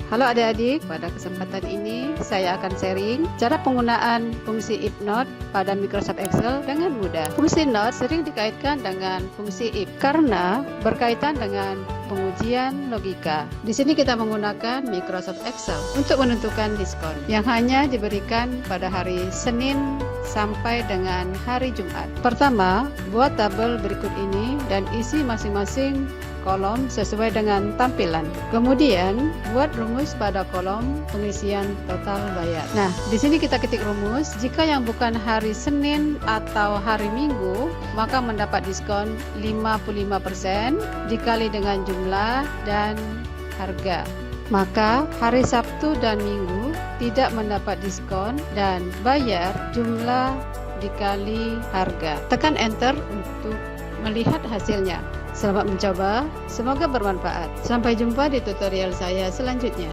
Halo adik-adik, pada kesempatan ini saya akan sharing cara penggunaan fungsi if not pada Microsoft Excel dengan mudah. Fungsi not sering dikaitkan dengan fungsi if karena berkaitan dengan pengujian logika. Di sini kita menggunakan Microsoft Excel untuk menentukan diskon yang hanya diberikan pada hari Senin sampai dengan hari Jumat. Pertama, buat tabel berikut ini dan isi masing-masing kolom sesuai dengan tampilan. Kemudian, buat rumus pada kolom pengisian total bayar. Nah, di sini kita ketik rumus. Jika yang bukan hari Senin atau hari Minggu, maka mendapat diskon 55% dikali dengan jumlah dan harga. Maka hari Sabtu dan Minggu tidak mendapat diskon dan bayar jumlah dikali harga. Tekan enter untuk melihat hasilnya. Selamat mencoba, semoga bermanfaat. Sampai jumpa di tutorial saya selanjutnya.